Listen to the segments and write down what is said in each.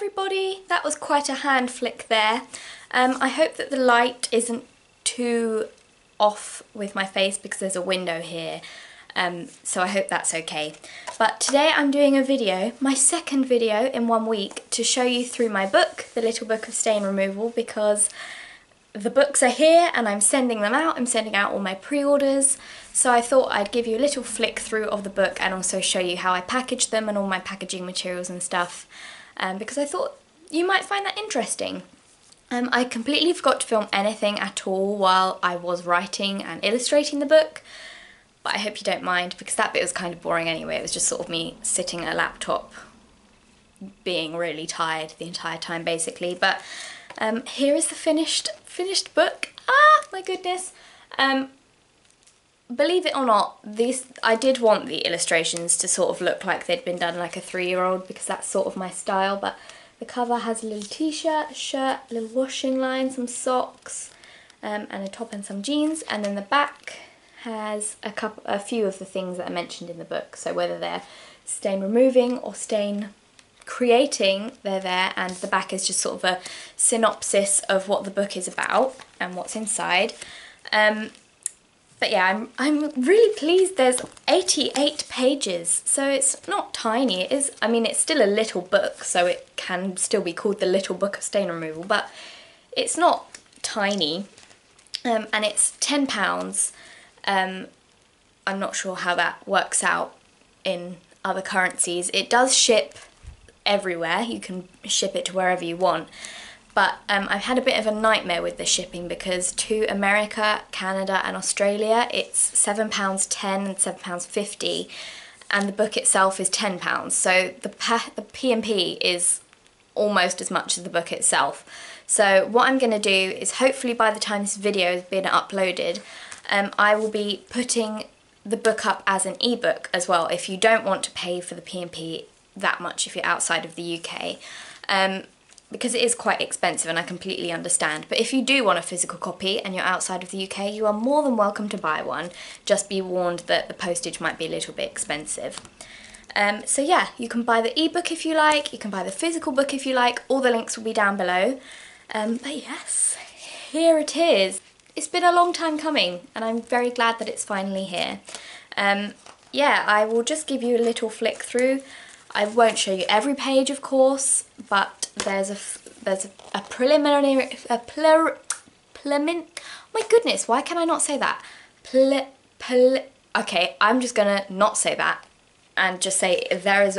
everybody, that was quite a hand flick there. I hope that the light isn't too off with my face because there's a window here, so I hope that's okay. But today I'm doing a video, my second video in 1 week, to show you through my book, The Little Book of Stain Removal, because the books are here and I'm sending them out. I'm sending out all my pre-orders, so I thought I'd give you a little flick through of the book and also show you how I package them and all my packaging materials and stuff, because I thought you might find that interesting. I completely forgot to film anything at all while I was writing and illustrating the book, but I hope you don't mind because that bit was kind of boring anyway. It was just sort of me sitting at a laptop being really tired the entire time basically. But here is the finished book. Ah, my goodness. Believe it or not, I did want the illustrations to sort of look like they'd been done like a 3-year-old because that's sort of my style, but the cover has a little t-shirt, a shirt, a little washing line, some socks, and a top and some jeans, and then the back has a few of the things that are mentioned in the book. So whether they're stain removing or stain creating, they're there, and the back is just sort of a synopsis of what the book is about and what's inside. But yeah, I'm really pleased. There's 88 pages, so it's not tiny. It is, I mean, it's still a little book, so it can still be called The Little Book of Stain Removal, but it's not tiny, and it's £10. I'm not sure how that works out in other currencies. It does ship everywhere. You can ship it to wherever you want. But I've had a bit of a nightmare with the shipping because to America, Canada and Australia it's £7.10 and £7.50, and the book itself is £10. So the P&P is almost as much as the book itself. So what I'm going to do is, hopefully by the time this video has been uploaded, I will be putting the book up as an ebook as well, if you don't want to pay for the P&P that much if you're outside of the UK. Because it is quite expensive and I completely understand. But if you do want a physical copy and you're outside of the UK, you are more than welcome to buy one. Just be warned that the postage might be a little bit expensive. So yeah, you can buy the ebook if you like, you can buy the physical book if you like, all the links will be down below. But yes, here it is. It's been a long time coming and I'm very glad that it's finally here. Yeah, I will just give you a little flick through. I won't show you every page, of course, but there's a preliminary, my goodness, why can I not say that? Okay, I'm just gonna not say that and just say there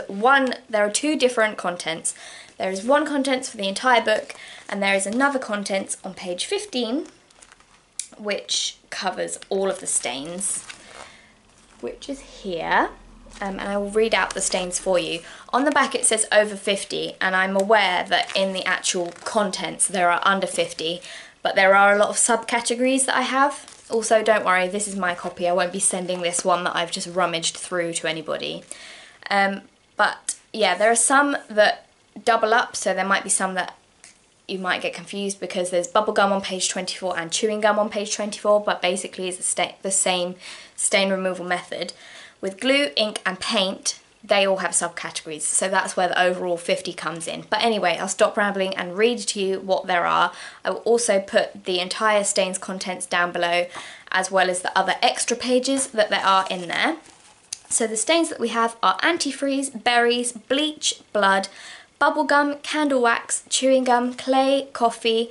are two different contents. There is one contents for the entire book and there is another contents on page 15 which covers all of the stains, which is here. And I will read out the stains for you. On the back it says over 50, and I'm aware that in the actual contents there are under 50, but there are a lot of subcategories that I have. Also, don't worry, this is my copy. I won't be sending this one that I've just rummaged through to anybody. But yeah, there are some that double up, so there might be some that you might get confused because there's bubble gum on page 24 and chewing gum on page 24, but basically it's the same stain removal method. With glue, ink and paint, they all have subcategories, so that's where the overall 50 comes in. But anyway, I'll stop rambling and read to you what there are. I will also put the entire stains contents down below, as well as the other extra pages that there are in there. So the stains that we have are antifreeze, berries, bleach, blood, bubblegum, candle wax, chewing gum, clay, coffee,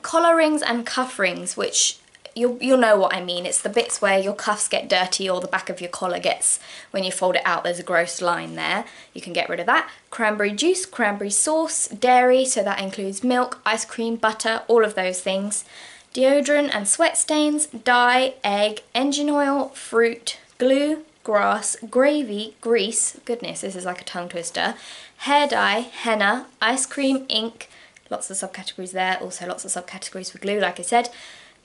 collar rings and cuff rings, which you'll know what I mean. It's the bits where your cuffs get dirty or the back of your collar gets, when you fold it out, there's a gross line there. You can get rid of that. Cranberry juice, cranberry sauce, dairy, so that includes milk, ice cream, butter, all of those things. Deodorant and sweat stains, dye, egg, engine oil, fruit, glue, grass, gravy, grease, goodness, this is like a tongue twister, hair dye, henna, ice cream, ink, lots of subcategories there, also lots of subcategories for glue, like I said,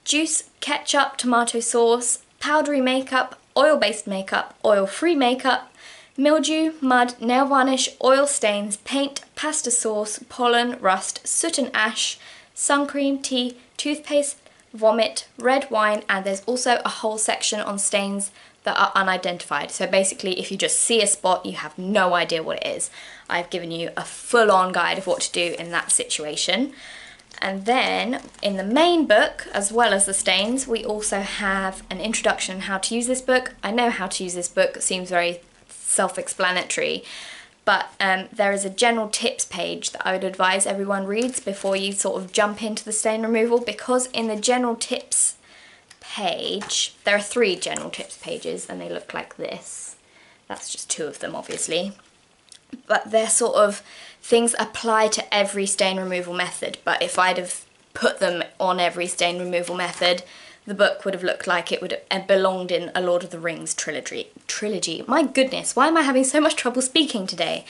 juice, ketchup, tomato sauce, powdery makeup, oil-based makeup, oil-free makeup, mildew, mud, nail varnish, oil stains, paint, pasta sauce, pollen, rust, soot and ash, sun cream, tea, toothpaste, vomit, red wine, and there's also a whole section on stains that are unidentified. So basically, if you just see a spot, you have no idea what it is. I've given you a full-on guide of what to do in that situation. And then in the main book, as well as the stains, we also have an introduction on how to use this book. I know how to use this book, it seems very self-explanatory, but there is a general tips page that I would advise everyone reads before you sort of jump into the stain removal, because in the general tips page, there are 3 general tips pages and they look like this. That's just 2 of them, obviously. But they're sort of things apply to every stain removal method, but if I'd have put them on every stain removal method, the book would have looked like it would have belonged in a Lord of the Rings trilogy. My goodness, why am I having so much trouble speaking today?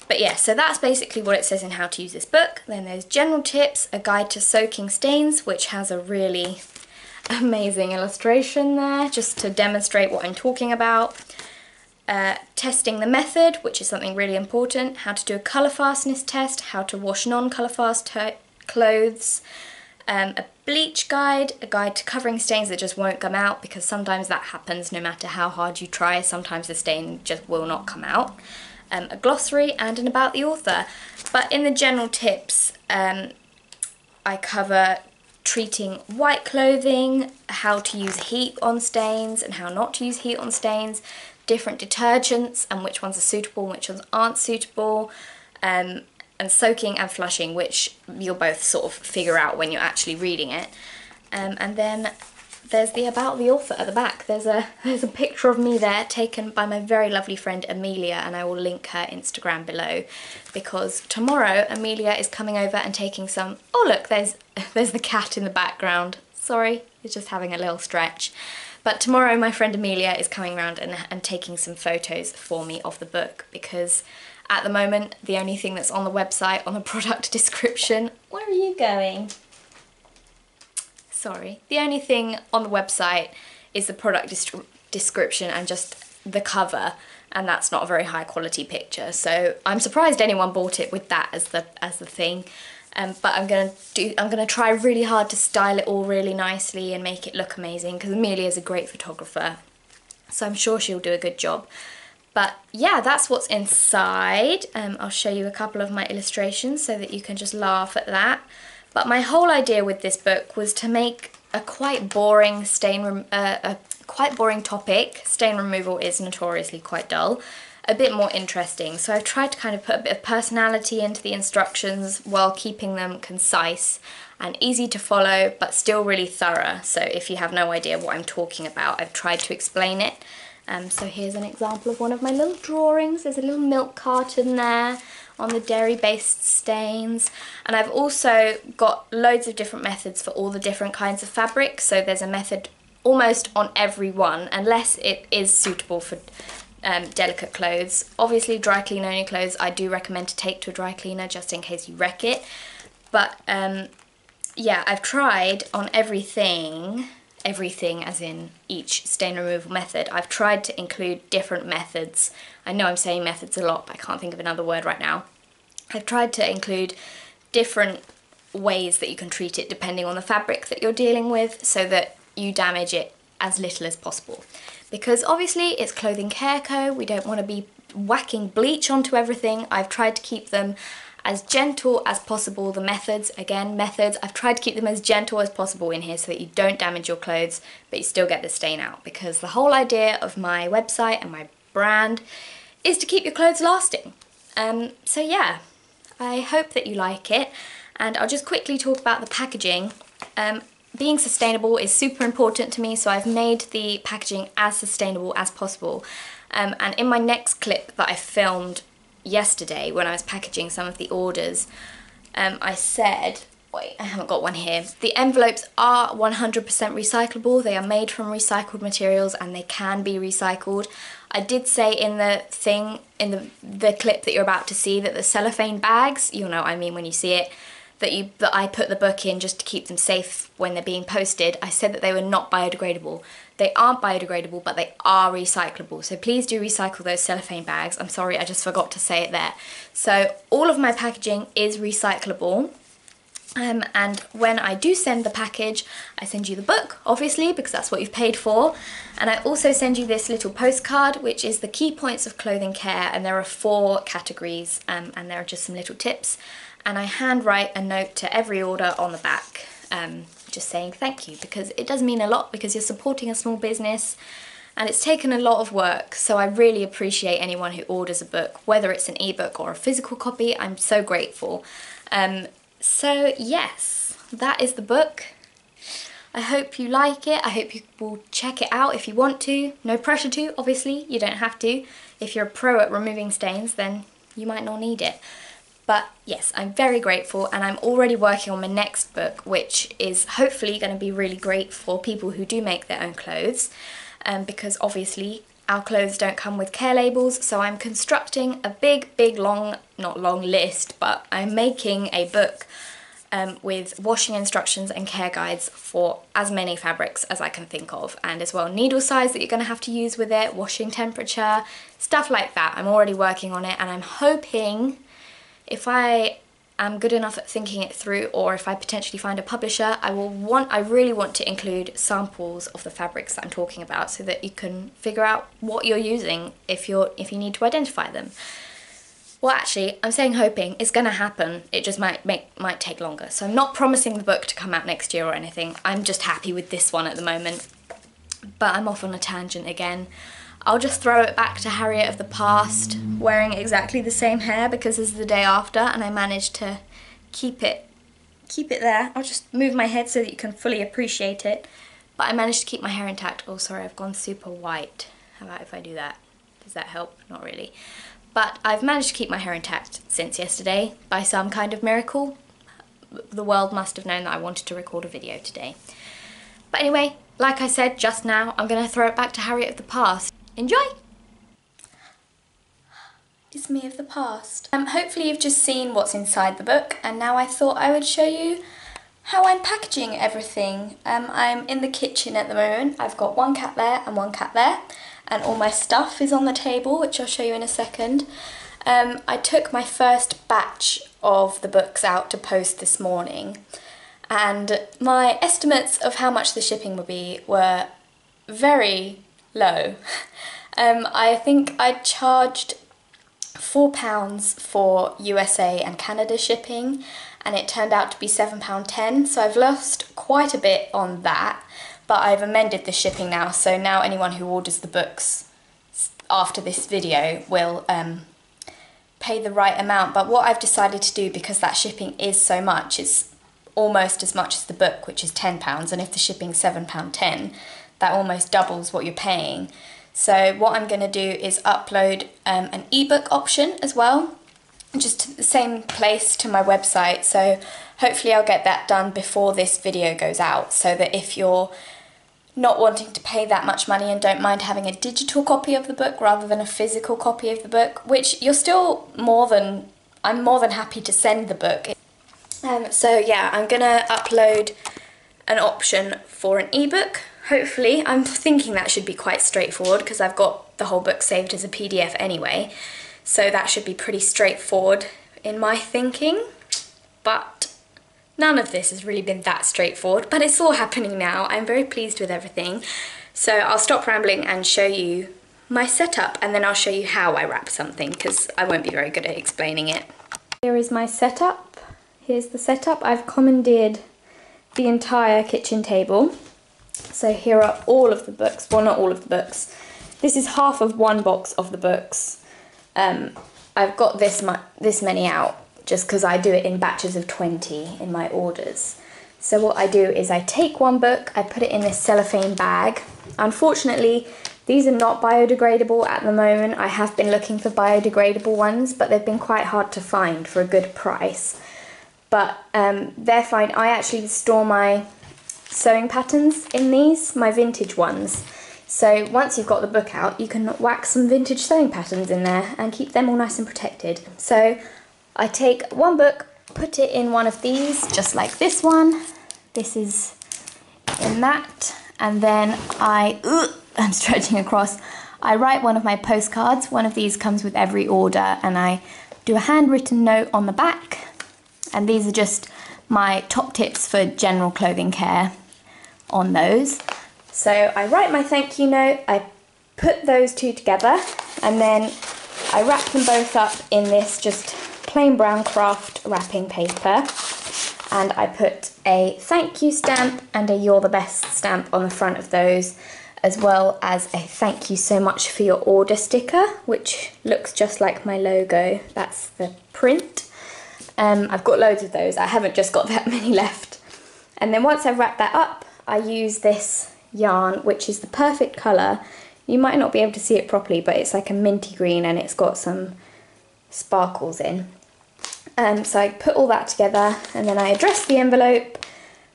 But yeah, so that's basically what it says in how to use this book. Then there's general tips, a guide to soaking stains, which has a really amazing illustration there, just to demonstrate what I'm talking about. Testing the method, which is something really important, how to do a colourfastness test, how to wash non-colourfast clothes, a bleach guide, a guide to covering stains that just won't come out, because sometimes that happens no matter how hard you try, sometimes the stain just will not come out, a glossary, and an about the author. But in the general tips, I cover treating white clothing, how to use heat on stains and how not to use heat on stains, different detergents and which ones are suitable and which ones aren't suitable, and soaking and flushing, which you'll both sort of figure out when you're actually reading it. And then there's the about the author at the back. There's a picture of me there taken by my very lovely friend Amelia, and I will link her Instagram below, because tomorrow Amelia is coming over and taking some, oh look, there's the cat in the background. Sorry, it's just having a little stretch. But tomorrow my friend Amelia is coming around and taking some photos for me of the book, because at the moment the only thing that's on the website, on the product description, where are you going? Sorry. The only thing on the website is the product description and just the cover, and that's not a very high quality picture. So I'm surprised anyone bought it with that as the thing. But I'm gonna try really hard to style it all really nicely and make it look amazing, because Amelia is a great photographer, so I'm sure she'll do a good job. But yeah, that's what's inside. I'll show you a couple of my illustrations so that you can just laugh at that. But my whole idea with this book was to make a quite boring topic. Stain removal is notoriously quite dull. A bit more interesting. So I've tried to kind of put a bit of personality into the instructions while keeping them concise and easy to follow, but still really thorough. So if you have no idea what I'm talking about, I've tried to explain it. So here's an example of one of my little drawings. There's a little milk carton there on the dairy-based stains, and I've also got loads of different methods for all the different kinds of fabric. So there's a method almost on every one, unless it is suitable for delicate clothes. Obviously dry clean only clothes I do recommend to take to a dry cleaner just in case you wreck it. But yeah, I've tried on everything as in each stain removal method, I've tried to include different methods. I know I'm saying methods a lot, but I can't think of another word right now. I've tried to include different ways that you can treat it depending on the fabric that you're dealing with, so that you damage it as little as possible. Because obviously it's Clothing Care Co, we don't want to be whacking bleach onto everything. I've tried to keep them as gentle as possible. The methods, again, methods, I've tried to keep them as gentle as possible in here so that you don't damage your clothes, but you still get the stain out. Because the whole idea of my website and my brand is to keep your clothes lasting. So yeah, I hope that you like it. And I'll just quickly talk about the packaging. Being sustainable is super important to me, so I've made the packaging as sustainable as possible. And in my next clip that I filmed yesterday when I was packaging some of the orders, I said, wait, I haven't got one here, the envelopes are 100% recyclable. They are made from recycled materials and they can be recycled. I did say in the thing, in the clip that you're about to see, that the cellophane bags, you'll know what I mean when you see it, that I put the book in just to keep them safe when they're being posted, I said that they were not biodegradable. They aren't biodegradable, but they are recyclable. So please do recycle those cellophane bags. I'm sorry, I just forgot to say it there. So all of my packaging is recyclable. And when I do send the package, I send you the book, obviously, because that's what you've paid for. And I also send you this little postcard, which is the key points of clothing care, and there are 4 categories, and there are just some little tips. And I handwrite a note to every order on the back, just saying thank you, because it does mean a lot, because you're supporting a small business, and it's taken a lot of work, so I really appreciate anyone who orders a book, whether it's an ebook or a physical copy. I'm so grateful. So yes, that is the book. I hope you like it. I hope you will check it out if you want to. No pressure to, obviously, you don't have to. If you're a pro at removing stains, then you might not need it. But yes, I'm very grateful, and I'm already working on my next book, which is hopefully going to be really great for people who do make their own clothes, because obviously our clothes don't come with care labels, so I'm constructing a big, not long list, but I'm making a book with washing instructions and care guides for as many fabrics as I can think of, and as well needle size that you're going to have to use with it, washing temperature, stuff like that. I'm already working on it, and I'm hoping, if I am good enough at thinking it through, or if I potentially find a publisher, I really want to include samples of the fabrics that I'm talking about, so that you can figure out what you're using if you need to identify them. Well, actually, I'm saying hoping. It's going to happen. It just might take longer. So I'm not promising the book to come out next year or anything. I'm just happy with this one at the moment. But I'm off on a tangent again. I'll just throw it back to Harriet of the past, wearing exactly the same hair, because this is the day after, and I managed to keep it there. I'll just move my head so that you can fully appreciate it. But I managed to keep my hair intact. Oh, sorry, I've gone super white. How about if I do that? Does that help? Not really. But I've managed to keep my hair intact since yesterday, by some kind of miracle. The world must have known that I wanted to record a video today. But anyway, like I said just now, I'm going to throw it back to Harriet of the past. Enjoy! It's me of the past. Hopefully you've just seen what's inside the book, and now I thought I would show you how I'm packaging everything. I'm in the kitchen at the moment. I've got one cat there and one cat there, and all my stuff is on the table, which I'll show you in a second. I took my first batch of the books out to post this morning, and my estimates of how much the shipping would be were very low. I think I charged £4 for USA and Canada shipping, and it turned out to be £7.10, so I've lost quite a bit on that, but I've amended the shipping now, so now anyone who orders the books after this video will pay the right amount. But what I've decided to do, because that shipping is so much, it's almost as much as the book, which is £10, and if the shipping's £7.10, that almost doubles what you're paying. So what I'm going to do is upload an ebook option as well, just to the same place to my website. So hopefully I'll get that done before this video goes out, so that if you're not wanting to pay that much money and don't mind having a digital copy of the book rather than a physical copy of the book, which you're still I'm more than happy to send the book. So yeah, I'm gonna upload an option for an ebook. Hopefully, I'm thinking that should be quite straightforward, because I've got the whole book saved as a PDF anyway, so that should be pretty straightforward in my thinking. But none of this has really been that straightforward, but it's all happening now. I'm very pleased with everything. So I'll stop rambling and show you my setup, and then I'll show you how I wrap something, because I won't be very good at explaining it. Here is my setup. Here's the setup. I've commandeered the entire kitchen table. So here are all of the books. Well, not all of the books. This is half of one box of the books. I've got this many out just because I do it in batches of 20 in my orders. So what I do is I take one book, I put it in this cellophane bag. Unfortunately, these are not biodegradable at the moment. I have been looking for biodegradable ones, but they've been quite hard to find for a good price. But they're fine. I actually store my sewing patterns in these, my vintage ones. So once you've got the book out, you can whack some vintage sewing patterns in there and keep them all nice and protected. So I take one book, put it in one of these, just like this one. This is in that, and then I'm stretching across. I write one of my postcards. One of these comes with every order, and I do a handwritten note on the back. And these are just my top tips for general clothing care on those. So I write my thank you note, I put those two together, and then I wrap them both up in this just plain brown craft wrapping paper, and I put a thank you stamp and a you're the best stamp on the front of those, as well as a thank you so much for your order sticker, which looks just like my logo. That's the print. I've got loads of those. I haven't just got that many left. And then once I've wrapped that up, I use this yarn, which is the perfect colour. You might not be able to see it properly, but it's like a minty green and it's got some sparkles in. So I put all that together, and then I address the envelope,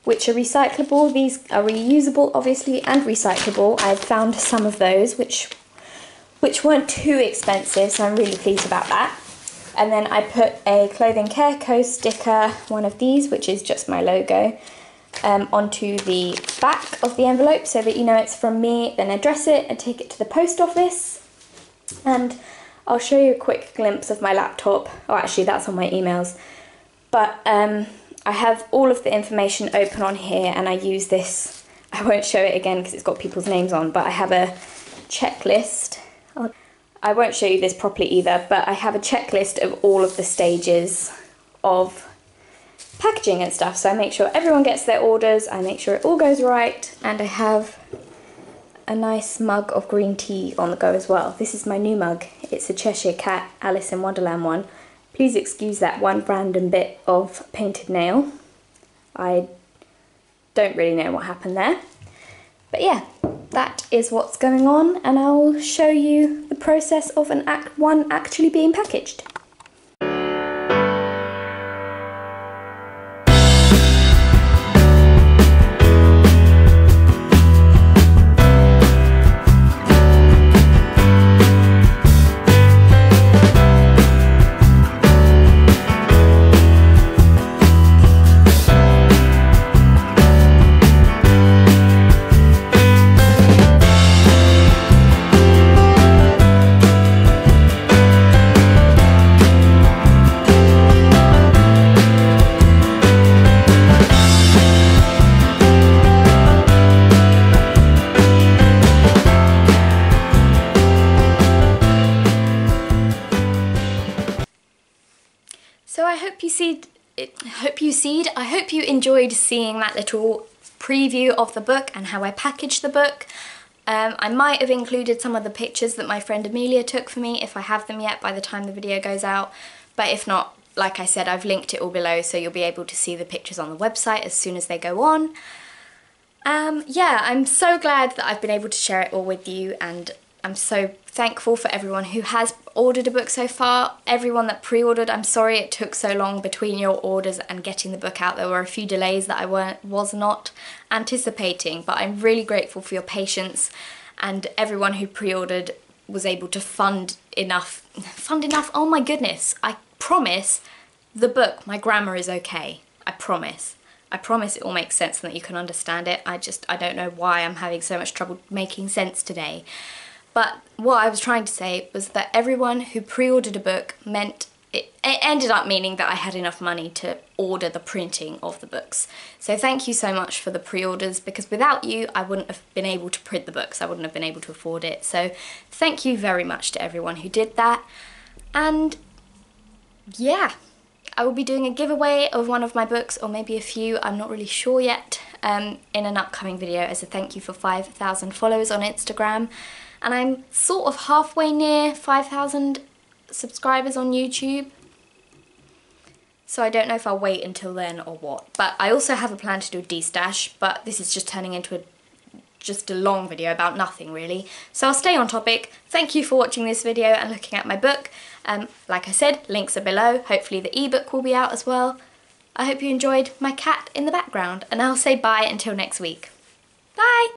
which are recyclable. These are reusable, obviously, and recyclable. I've found some of those which weren't too expensive, so I'm really pleased about that. And then I put a Clothing Care Co sticker, one of these, which is just my logo, onto the back of the envelope so that you know it's from me. Then address it and take it to the post office. And I'll show you a quick glimpse of my laptop. Oh, actually, that's on my emails. But I have all of the information open on here, and I use this. I won't show it again because it's got people's names on, but I have a checklist. I won't show you this properly either, but I have a checklist of all of the stages of packaging and stuff. So I make sure everyone gets their orders, I make sure it all goes right, and I have a nice mug of green tea on the go as well. This is my new mug. It's a Cheshire Cat Alice in Wonderland one. Please excuse that one random bit of painted nail. I don't really know what happened there. But yeah, that is what's going on, and I'll show you the process of an Act 1 actually being packaged. So I hope you enjoyed seeing that little preview of the book and how I packaged the book. I might have included some of the pictures that my friend Amelia took for me if I have them yet by the time the video goes out, but if not, like I said, I've linked it all below so you'll be able to see the pictures on the website as soon as they go on. Yeah, I'm so glad that I've been able to share it all with you, and I'm so thankful for everyone who has ordered a book so far. Everyone that pre-ordered, I'm sorry it took so long between your orders and getting the book out. There were a few delays that I was not anticipating, but I'm really grateful for your patience, and everyone who pre-ordered was able to fund enough, oh my goodness, I promise the book, my grammar is okay, I promise it all makes sense and that you can understand it. I don't know why I'm having so much trouble making sense today. But what I was trying to say was that everyone who pre-ordered a book meant it ended up meaning that I had enough money to order the printing of the books. So thank you so much for the pre-orders, because without you I wouldn't have been able to print the books, I wouldn't have been able to afford it. So thank you very much to everyone who did that. And yeah, I will be doing a giveaway of one of my books, or maybe a few, I'm not really sure yet, in an upcoming video as a thank you for 5,000 followers on Instagram. And I'm sort of halfway near 5,000 subscribers on YouTube. So I don't know if I'll wait until then or what. But I also have a plan to do a de-stash, but this is just turning into just a long video about nothing really. So I'll stay on topic. Thank you for watching this video and looking at my book. Like I said, links are below. Hopefully the ebook will be out as well. I hope you enjoyed my cat in the background, and I'll say bye until next week. Bye!